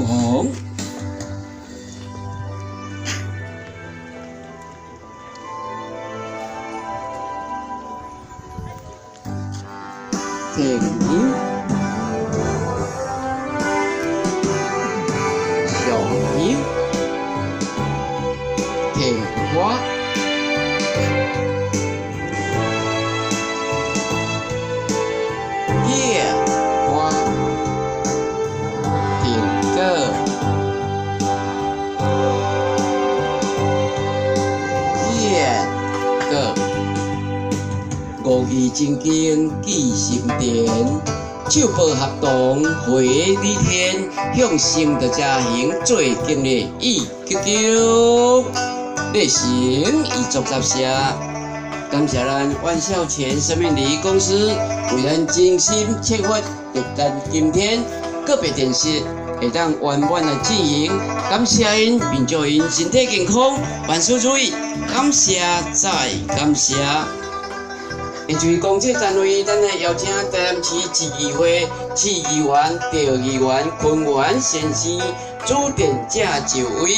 红。田牛、小牛、田花、叶花、田个、叶个。五义精经记心田，手抱合同回礼天，向圣的家行做敬礼199，例行1作社。感谢咱万孝全生命礼仪公司为咱精心策划，让咱今天个别电视会当圆满的进行。感谢因，并祝因身体健康，万事如意。感谢再感谢。至于公职单位，咱来邀请台南市市议会市议员、赵议员、昆员先生指定者就位。